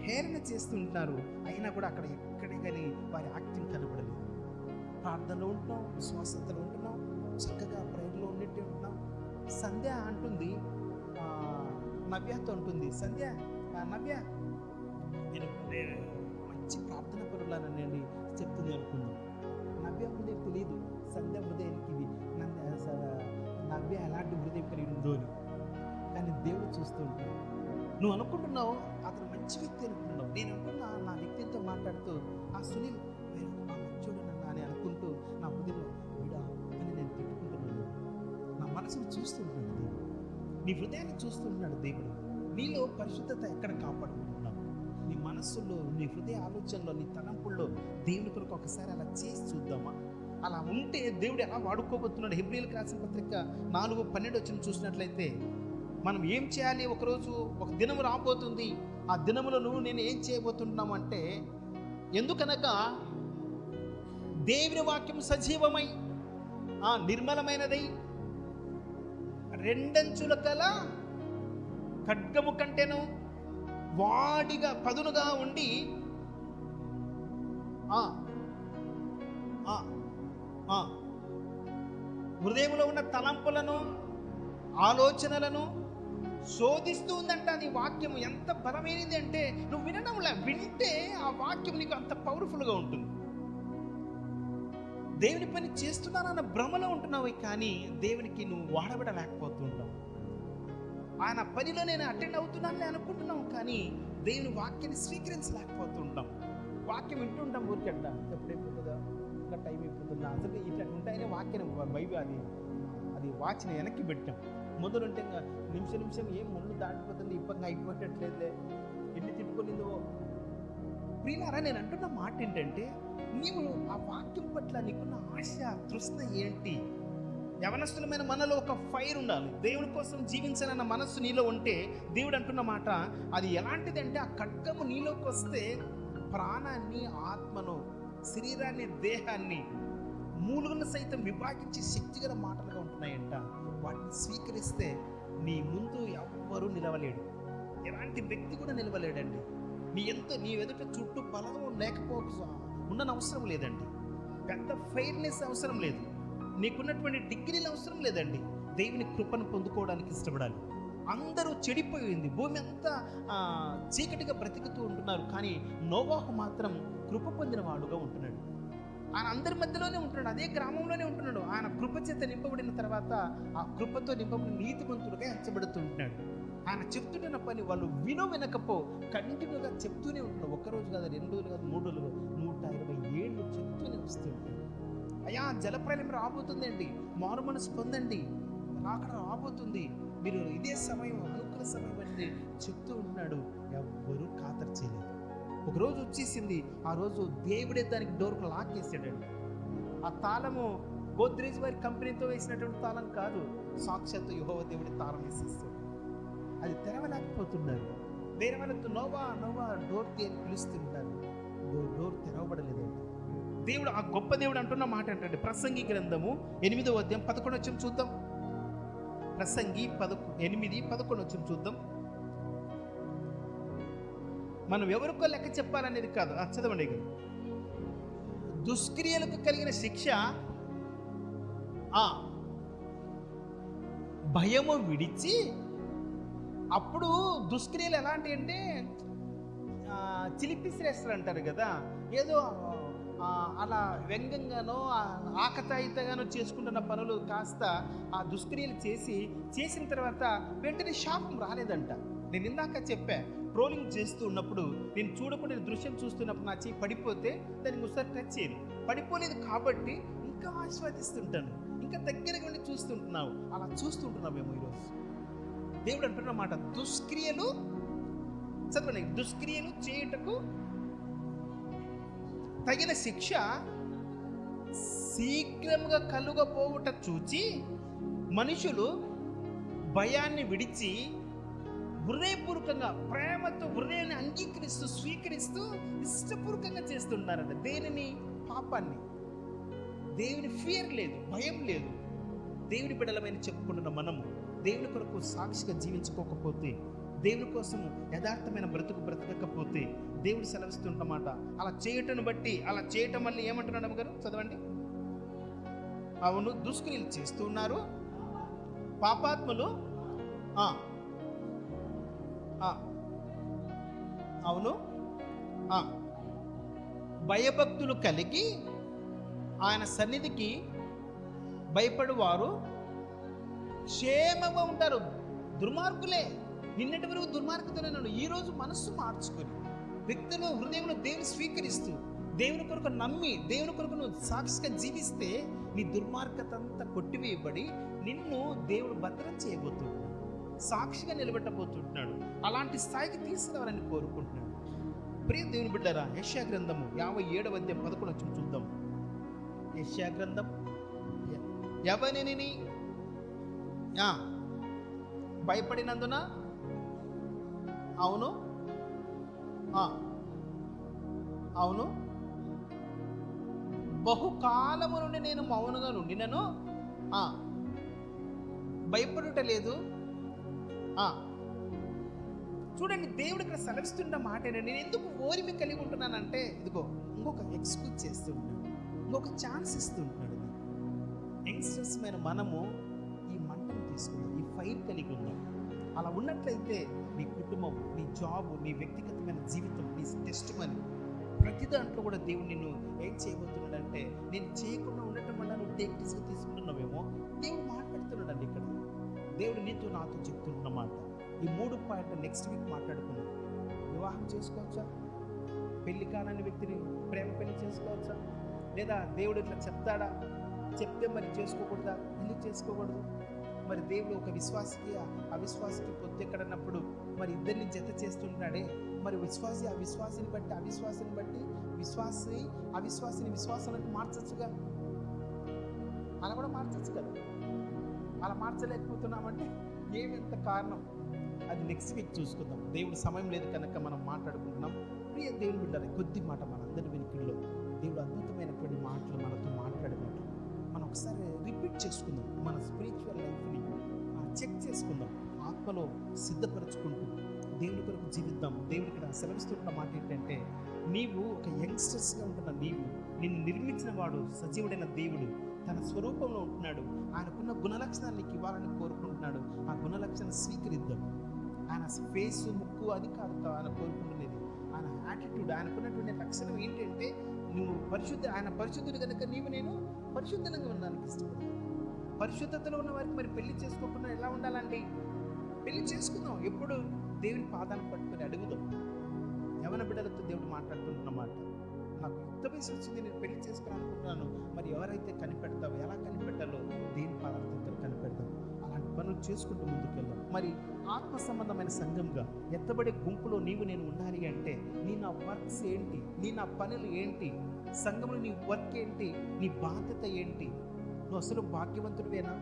హేళన చేస్తుంటున్నారు, అయినా కూడా అక్కడ ఎక్కడే కానీ వారి యాక్టింగ్ కనబడలేదు. ప్రార్థనలో ఉంటున్నాం, విశ్వాసతలో ఉంటున్నాం, చక్కగా ప్రేయర్లో ఉన్నట్టే ఉంటున్నాం. సంధ్య అంటుంది, నవ్యతో ఉంటుంది, సంధ్య నవ్య నేను మంచి ప్రార్థన పరులానండి చెప్తుంది అనుకున్నాం. నవ్య హృదయం తెలియదు, సంధ్య హృదయానికి ఇది నవ్య ఎలాంటి హృదయం కలిగి ఉందో అని. కానీ దేవుడు చూస్తూ ఉంటాడు. నువ్వు అనుకుంటున్నావు అతను మంచి వ్యక్తి అనుకుంటున్నావు, నేను అనుకున్నా నా వ్యక్తితో మాట్లాడుతూ ఆ సునీల్ మంచోడు నన్ను అని అనుకుంటూ నా హృదయంలో వీడా అని నేను తిట్టుకుంటున్నాను. నా మనసును చూస్తుంటున్నాడు దేవుడు, నీ హృదయాన్ని చూస్తుంటున్నాడు దేవుడు. నీలో పరిశుద్ధత ఎక్కడ కాపాడుకుంటున్నావు? నీ మనస్సులో, నీ హృదయ ఆలోచనలో, నీ తలంపుల్లో దేవుని కొరకు ఒకసారి అలా చేసి చూద్దామా? అలా ఉంటే దేవుడు ఎలా వాడుకోబోతున్నాడు? హెబ్రీయులకు రాసిన పత్రిక 4:12 చూసినట్లయితే మనం ఏం చేయాలి? ఒకరోజు ఒక దినము రాబోతుంది, ఆ దినములో నువ్వు నేను ఏం చేయబోతున్నాము అంటే, ఎందుకనగా దేవుని వాక్యం సజీవమై నిర్మలమైనదై రెండంచుల కల ఖడ్గము కంటేను వాడిగా పదునుగా ఉండి హృదయంలో ఉన్న తలంపులను, ఆలోచనలను శోధిస్తూ ఉందంట. అది వాక్యం ఎంత బలమైనది అంటే, నువ్వు వినడంలా, వింటే ఆ వాక్యం నీకు అంత పవర్ఫుల్గా ఉంటుంది. దేవుని పని చేస్తున్నానన్న భ్రమలో ఉంటున్నావు, కానీ దేవునికి నువ్వు వాడబడలేకపోతున్నావు. ఆయన పనిలో నేను అటెండ్ అవుతున్నానని అనుకుంటున్నావు, కానీ దేవుని వాక్యాన్ని స్వీకరించలేకపోతుంటాం. వాక్యం వింటుంటాం, ఊరికెంట ఎప్పుడైపోతుందా, ఇంకా టైం అయిపోతుందా, అసలు ఇట్లా ఉంటాయనే వాక్యాన్ని బైబిల్ అది వాచ్ని వెనక్కి పెట్టాం. మొదలుంటే ఇంకా నిమిషం ఏం ముందు దాటిపోతుంది, ఇప్పటిగా అయిపోయేటట్లేదులే, ఎన్ని తిట్టుకునిందో. ప్రియులారా, నేను అంటున్న మాట ఏంటంటే, నీవు ఆ వాక్యం పట్ల నీకున్న ఆశ, తృష్ణ ఏంటి? యవనస్తులమైన మనలో ఒక ఫైర్ ఉండాలి. దేవుని కోసం జీవించాలన్న మనస్సు నీలో ఉంటే, దేవుడు అంటున్న మాట అది ఎలాంటిదంటే, ఆ ఖడ్గము నీలోకి వస్తే ప్రాణాన్ని, ఆత్మను, శరీరాన్ని, దేహాన్ని మూలుగును సైతం విభాగించి శక్తిగల మాటలుగా ఉంటున్నాయంట. వాటిని స్వీకరిస్తే నీ ముందు ఎవ్వరూ నిలవలేడు, ఎలాంటి వ్యక్తి కూడా నిలవలేడండి. నీ ఎదుట చుట్టూ బలం ఉండని అవసరం లేదండి, పెద్ద ఫెయిర్నెస్ అవసరం లేదు, నీకున్నటువంటి డిగ్రీలు అవసరం లేదండి. దేవుని కృపను పొందుకోవడానికి ఇష్టపడాలి. అందరూ చెడిపోయింది, భూమి అంతా చీకటిగా బ్రతుకుతూ ఉంటున్నారు, కానీ నోవాహు మాత్రం కృప పొందిన వాడుగా ఉంటున్నాడు. ఆయన అందరి మధ్యలోనే ఉంటున్నాడు, అదే గ్రామంలోనే ఉంటున్నాడు. ఆయన కృప చేత నింపబడిన తర్వాత ఆ కృపతో నింపబడిన నీతిమంతుడుగా ఎంచబడుతుంటున్నాడు. ఆయన చెప్తుంటున్న పని వాళ్ళు వినకపో కంటిన్యూగా చెప్తూనే ఉంటున్నాడు. ఒక్కరోజు కాదు, 2 రోజులు కాదు, 3 రోజులు, 120 ఏళ్ళు చెప్తూనే వస్తుంటాడు. అయ్యా, జలప్రలయం రాబోతుందండి, మారు మనసు పొందండి, అక్కడ రాబోతుంది, మీరు ఇదే సమయం, అనుకూల సమయం అని చెప్తూ ఉంటున్నాడు. ఎవ్వరూ ఖాతరు చేయలేదు. ఒకరోజు వచ్చేసింది, ఆ రోజు దేవుడే దానికి డోర్కు లాక్ వేసాడండి. ఆ తాళము గోద్రేజ్ వారి కంపెనీతో వేసినటువంటి తాళం కాదు, సాక్షాత్తు యెహోవా దేవుడి తాళం వేసేస్తాడు. అది తెరవలేకపోతున్నారు. వేరే వాళ్ళతో నోవా డోర్ అని పిలుస్తుంటారు, డోర్ తెరవబడలేదండి. దేవుడు, ఆ గొప్ప దేవుడు అంటున్న మాట ఏంటంటే, ప్రసంగి గ్రంథము 8వ అధ్యాయం 11 చూద్దాం. ప్రసంగి 8:11 చూద్దాం. మనం ఎవరికో లెక్క చెప్పాలనేది కాదు, చదవండి. దుష్క్రియలకు కలిగిన శిక్ష భయము విడిచి, అప్పుడు దుష్క్రియలు ఎలాంటి అంటే చిలిపిసిరేస్తారు అంటారు కదా, ఏదో అలా వ్యంగ్యంగానో ఆకతాయితగానో చేసుకుంటున్న పనులు కాస్త ఆ దుష్క్రియలు చేసిన తర్వాత వెంటనే శాపం రాలేదంట. నేను ఇందాక చెప్పా, ట్రోలింగ్ చేస్తూ ఉన్నప్పుడు నేను చూడకుండా దృశ్యం చూస్తున్నప్పుడు నా చేయి పడిపోతే దాన్ని ఒకసారి టచ్ చేయను, పడిపోలేదు కాబట్టి ఇంకా ఆస్వాదిస్తుంటాను, ఇంకా దగ్గరగా ఉండి చూస్తుంటున్నావు. అలా చూస్తుంటున్నామేమో ఈరోజు. దేవుడు అంటున్న మాట, దుష్క్రియలు చదవండి, దుష్క్రియలు చేయుటకు తగిన శిక్ష శీఘ్రముగా కలుగపోవుట చూచి మనుషులు భయాన్ని విడిచి హృదయపూర్వకంగా ప్రేమతో హృదయాన్ని అంగీకరిస్తూ స్వీకరిస్తూ ఇష్టపూర్వకంగా చేస్తున్నారంట. దేనిని? పాపాన్ని. దేవుని ఫియర్ లేదు, భయం లేదు. దేవుని బిడ్డలమైన చెప్పుకుంటున్న మనము దేవుని కొరకు సాక్షిగా జీవించుకోకపోతే, దేవుని కోసం యథార్థమైన బ్రతకకపోతే దేవుడు సెలవిస్తుంటమాట. అలా చేయటం బట్టి, అలా చేయటం వల్ల ఏమంటున్నాడు అమ్మగారు? చదవండి. అవును, దుష్క్రియలు చేస్తున్నారు, పాపాత్ములు అవును భయభక్తులు కలిగి ఆయన సన్నిధికి భయపడువారు క్షేమంగా ఉంటారు. దుర్మార్గులే నిన్నటి వరకు దుర్మార్గతోనే, ఈరోజు మనస్సు మార్చుకొని వ్యక్తులు హృదయంలో దేవుని స్వీకరిస్తూ దేవుని కొరకు నమ్మి దేవుని కొరకు నువ్వు సాక్షిగా జీవిస్తే నీ దుర్మార్గత అంతా కొట్టివేయబడి నిన్ను దేవుడు భద్రం చేయబోతున్నాడు, సాక్షిగా నిలబెట్టబోతుంటున్నాడు. అలాంటి స్థాయికి తీసుకురావాలని కోరుకుంటున్నాడు. ప్రియ దేవుని బిడ్డరా, యెషయా గ్రంథము 57వ అధ్యాయం 11 వచనం చూద్దాం. యెషయా గ్రంథం ఎవరిని భయపడినందున అవును అవును బహుకాలము నుండి నేను మౌనంగా నుండినను భయపడుట లేదు. చూడండి, దేవుడు ఇక్కడ సెలవిస్తున్న మాట ఏంటంటే, నేను ఎందుకు ఓరిమి కలిగి ఉంటున్నానంటే, ఇదిగో ఇంకొక ఎక్స్క్యూజ్ చేస్తూ ఉంటాడు, ఇంకొక ఛాన్స్ ఇస్తూ ఉంటాడు. యంగ్స్టర్స్ మీద మనము ఈ మంటను తీసుకుందాం, ఈ ఫైర్ కలిగి ఉందాం. అలా ఉన్నట్లయితే నీ కుటుంబం, నీ జాబ్, నీ వ్యక్తిగతమైన జీవితం, నీ టెస్టిమనీ, ప్రతి దాంట్లో కూడా దేవుడు నిన్ను ఏం చేయబోతున్నాడంటే, నేను చేయకుండా ఉండటం వల్ల నువ్వు టేక్టిస్గా తీసుకుంటున్నావేమో, దేవుడు మాట్లాడుతున్నాడండి ఇక్కడ. దేవుడు నీతో నాతో చెప్తున్నమాట. ఈ 3 పాయింట్లు నెక్స్ట్ వీక్ మాట్లాడుకున్నాం. వివాహం చేసుకోవచ్చా? పెళ్లి కానని వ్యక్తిని ప్రేమ పెళ్లి చేసుకోవచ్చా? లేదా దేవుడు ఇట్లా చెప్తాడా? చెప్తే మరి చేసుకోకూడదా? ఎందుకు చేసుకోకూడదు? మరి దేవుడు ఒక విశ్వాసికి అవిశ్వాసికి పొత్తెక్కడన్నప్పుడు మరి ఇద్దరిని జత చేస్తుంటాడే. మరి విశ్వాసి అవిశ్వాసిని బట్టి అవిశ్వాసిని విశ్వాసానికి మార్చచ్చుగా. అలా కూడా మార్చచ్చు కదా. అలా మార్చలేకపోతున్నామంటే ఏమెంత కారణం? అది నెక్స్ట్ వీక్ చూసుకుందాం. దేవుడు సమయం లేదు కనుక మనం మాట్లాడుకుంటున్నాం. ప్రియ దేవుని బిడ్డలు, కొద్ది మాట మనందరి వెనుకల్లో దేవుడు అద్భుతమైనటువంటి మాటలు మనతో మాట్లాడినట్టు మనం ఒకసారి రిపీట్ చేసుకుందాం. మన స్పిరిచువల్ లైఫ్ని చెక్ చేసుకుందాం, ఆత్మలో సిద్ధపరచుకుంటూ దేవుని కొరకు జీవిద్దాం. దేవుడు ఇక్కడ సెలవిస్తున్న మాట ఏంటంటే, నీవు ఒక యంగ్స్టర్స్గా ఉంటున్న నిన్ను నిర్మించిన వాడు సజీవుడైన దేవుడు తన స్వరూపంలో ఉంటున్నాడు. ఆయనకున్న గుణలక్షణాలు నీకు ఇవ్వాలని కోరుకుంటున్నాడు. ఆ గుణలక్షణం స్వీకరిద్దాం. ఆయన ఫేసు, ముక్కు అది కాదు ఆయన కోరుకుంటున్నది, ఆయన యాటిట్యూడ్, ఆయనకున్నటువంటి లక్షణం ఏంటంటే, నువ్వు ఆయన పరిశుద్ధుడు కనుక నేను పరిశుద్ధంగా ఉండడానికి ఇష్టపడతాను. పరిశుద్ధతలో ఉన్న వారికి మరి పెళ్లి చేసుకోకుండా ఎలా ఉండాలండి? పెళ్లి చేసుకుందాం. ఎప్పుడు దేవుని పాదాలను పట్టుకొని అడుగుదాం. యవన బిడ్డలతో దేవుడు మాట్లాడుతున్నమాట, నాకు యుక్త వయసు వచ్చింది, నేను పెళ్లి చేసుకోవాలనుకుంటున్నాను. మరి ఎవరైతే కనిపెడతావో, ఎలా కనిపెట్టాలో దేవుని పాదాల దగ్గర కనిపెడతాం. అలాంటి పనులు చేసుకుంటూ ముందుకెళ్దాం. మరి ఆత్మ సంబంధమైన సంఘంగా ఎత్తబడే గుంపులో నేను ఉండాలి అంటే నా వర్క్స్ ఏంటి, నా పనులు ఏంటి, సంఘంలో నీ వర్క్ ఏంటి, నీ బాధ్యత ఏంటి? నువ్వు అసలు భాగ్యవంతుడివేనా?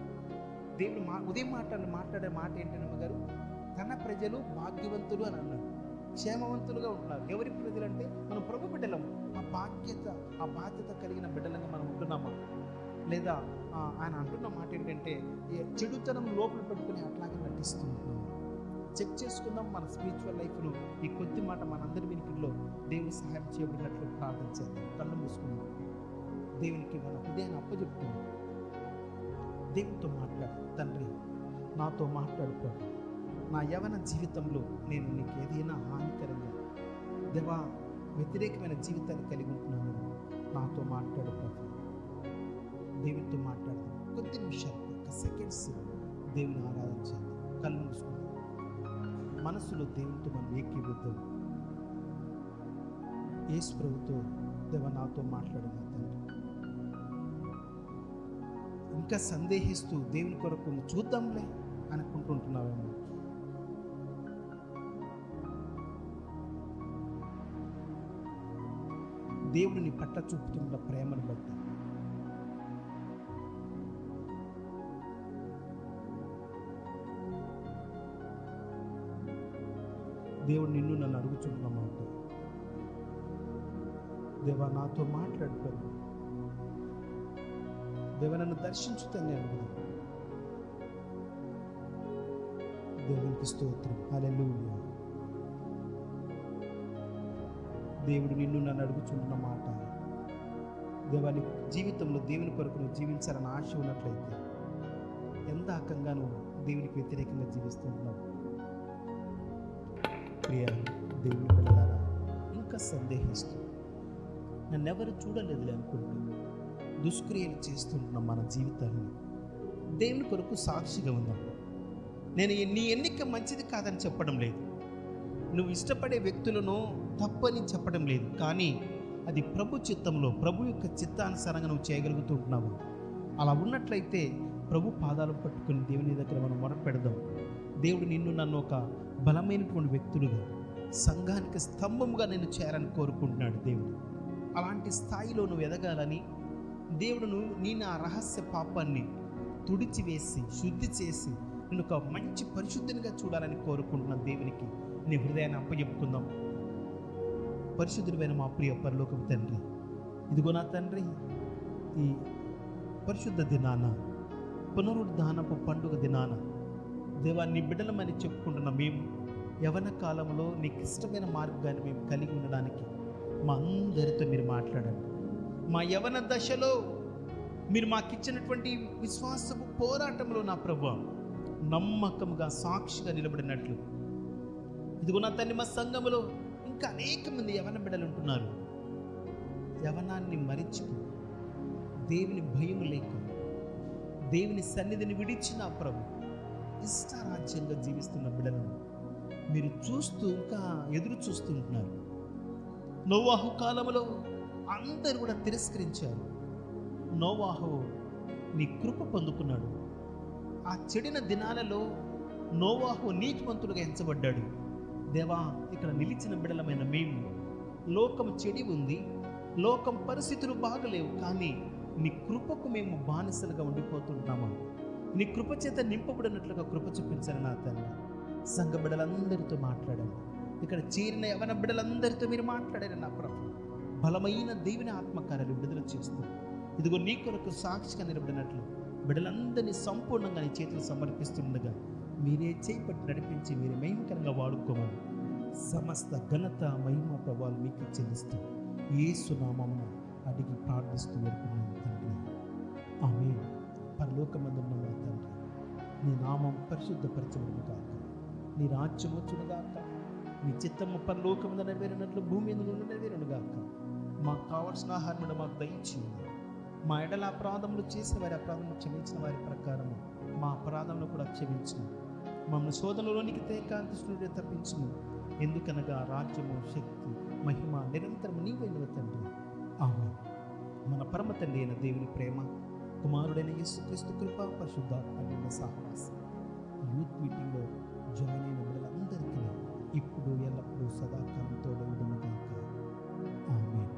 దేవుడు ఉదయం మాట్లాడే మాట ఏంటంటే గారు, తన ప్రజలు భాగ్యవంతులు అని అన్నాడు. క్షేమవంతులుగా ఉంటున్నారు. ఎవరి ప్రజలు అంటే మనం ప్రభు బిడ్డలము. ఆ బాధ్యత కలిగిన బిడ్డలంగా మనం ఉంటున్నామా? లేదా ఆయన అంటున్న మాట ఏంటంటే, చెడుతనం లోపల పెట్టుకుని అట్లాగే నటిస్తున్నాం. చెక్ చేసుకుందాం మన స్పిరిచువల్ లైఫ్ను. ఈ కొద్ది మాట మనందరి వెనుకల్లో దేవుని సహాయం చేయబడినట్లు ప్రార్థన చేద్దాం. కళ్ళు మూసుకుందాం. దేవునికి మన హృదయాన్ని అప్పచెప్పుకుందాం. దేవునితో మాట్లాడు. తండ్రి, నాతో మాట్లాడుకో. నా యవన జీవితంలో నేను నీకు ఏదైనా హానికరంగా, దేవా, వ్యతిరేకమైన జీవితాన్ని కలిగి ఉంటున్నాను. నాతో మాట్లాడుకో. దేవునితో మాట్లాడదాం. కొద్ది నిమిషాలు, ఒక సెకండ్స్ దేవుని ఆరాధన చేద్దాం. కళ్ళు మూసుకుందాం. మనసులో దేవునితో మనం ఏకీభూతం. యేసు ప్రభుతో, దేవా, నాతో మాట్లాడిన తండ్రి. ఇంకా సందేహిస్తూ దేవుని కొరకు చూద్దాంలే అనుకుంటుంటున్నావేమో. దేవుడిని పట్ల చూపుతున్న ప్రేమను బట్టి దేవుడు నిన్ను నన్ను అడుగుచున్నమాట, దేవా నాతో మాట్లాడు ప్రభు, దేవ నన్ను దర్శించుతాన్ని అడుగుదాం. దేవునికి స్తోత్రం. హల్లెలూయా. దేవుడు నిన్ను నన్ను అడుగుచున్న మాట, దేవాని జీవితంలో దేవుని కొరకు నువ్వు జీవించాలని ఆశ ఉన్నట్లయితే ఎందాకంగా నువ్వు దేవునికి వ్యతిరేకంగా జీవిస్తున్నావు. ప్రియ దేవుని బిడ్డలారా, ఇంకా సందేహిస్తూ నన్నెవరు చూడలేదులే అనుకుంటూ దుష్క్రియలు చేస్తుంటున్న మన జీవితాన్ని దేవుని కొరకు సాక్షిగా ఉందాం. నేను నీ ఎన్నిక మంచిది కాదని చెప్పడం లేదు, నువ్వు ఇష్టపడే వ్యక్తులను తప్పని చెప్పడం లేదు, కానీ అది ప్రభు చిత్తంలో ప్రభు యొక్క చిత్తానుసారంగా నువ్వు చేయగలుగుతుంటున్నావు. అలా ఉన్నట్లయితే ప్రభు పాదాలు పట్టుకుని దేవుని దగ్గర మనం మొరపెడదాం. దేవుడు నిన్ను నన్ను ఒక బలమైనటువంటి వ్యక్తులుగా, సంఘానికి స్తంభముగా నేను చేయాలని కోరుకుంటున్నాడు దేవుడు. అలాంటి స్థాయిలో నువ్వు ఎదగాలని దేవుడు నీ నా రహస్య పాపాన్ని తుడిచివేసి శుద్ధి చేసి నేను ఒక మంచి పరిశుద్ధినిగా చూడాలని కోరుకుంటున్న దేవునికి నీ హృదయాన్ని అప్పచెప్పుకుందాం. పరిశుద్ధుడైన మా ప్రియ పరలోకపు తండ్రి, ఇదిగో నా తండ్రి, ఈ పరిశుద్ధ దినాన, పునరుద్ధానపు పండుగ దినాన దేవా నీ బిడ్డలమని చెప్పుకుంటున్న మేము యవన కాలంలో నీకు ఇష్టమైన మార్గాన్ని మేము కలిగి ఉండడానికి మా అందరితో మీరు మాట్లాడండి. మా యవన దశలో మీరు మాకు ఇచ్చినటువంటి విశ్వాసపు పోరాటంలో నా ప్రభువా నమ్మకంగా సాక్షిగా నిలబడినట్లు ఇదిగో నా తండ్రి, మా సంఘములో ఇంకా అనేక మంది యవన బిడ్డలు ఉంటున్నారు. యవనాన్ని మరిచిపో, దేవుని భయం లేక దేవుని సన్నిధిని విడిచిన ప్రభు ఇష్టారాజ్యంగా జీవిస్తున్న బిడ్డలను మీరు చూస్తూ ఇంకా ఎదురు చూస్తుంటున్నారు. నోవాహు కాలంలో అందరూ కూడా తిరస్కరించారు. నోవాహు నీ కృప పొందుకున్నాడు. ఆ చెడిన దినాలలో నోవాహు నీతిమంతుడుగా ఎంచబడ్డాడు. దేవా, ఇక్కడ నిలిచిన బిడలమైన మేము, లోకం చెడి ఉంది, లోకం పరిస్థితులు బాగలేవు, కానీ నీ కృపకు మేము బానిసలుగా ఉండిపోతుంటున్నామా? నీ కృప చేత నింపబడినట్లుగా కృప చూపించండి నా తండ్రి. సంఘ బిడ్డలందరితో మాట్లాడండి. ఇక్కడ చేరిన యవన బిడ్డలందరితో మీరు మాట్లాడారు నా ప్రభు. బలమైన దేవుని ఆత్మకార్యాలు విడుదల చేస్తూ ఇదిగో నీ కొరకు సాక్షిగా నిలబడినట్లు బిడ్డలందరినీ సంపూర్ణంగా నీ చేతులు సమర్పిస్తుండగా మీరే చేపట్టి నడిపించి మీరు మహిమకరంగా వాడుకోమని సమస్త ఘనత మహిమ ప్రభావాలు మీకు చెల్లిస్తూ యేసు నామమున అడిగి ప్రార్థిస్తూ వేడుకున్నాను తండ్రి. ఆమేన్. పరలోకమందున్న మా తండ్రి, నీ నామం పరిశుద్ధపరచబడును గాక, నీ రాజ్యం వచ్చును గాక, నీ చిత్తము పరలోకమున నెరవేరినట్లు భూమి మీద నెరవేరును గాక. మాకు కావలసిన ఆహారం మాకు దయచేయండి. మా ఎడల అపరాధములు చేసిన వారి అపరాధములు క్షమించిన వారి ప్రకారము మా అపరాధములు కూడా క్షమించును. మమ్మల్ని శోధనలోనికి తేకాంతృష్ణుడే తప్పించును. ఎందుకనగా రాజ్యము, శక్తి, మహిమ నిరంతరము నీవైనవి తండ్రి. ఆమేన్. మన పరమ తండ్రి అయిన దేవుని ప్రేమ, కుమారుడైన యేసుక్రీస్తు కృప, పరిశుద్ధాత్మ సహవాసం యూత్ మీటింగ్లో జాయిన్ అయిన బిడ్డలందరికీ ఇప్పుడు ఎల్లప్పుడూ సదాకాలంతో ఉండును గాక. ఆమేన్.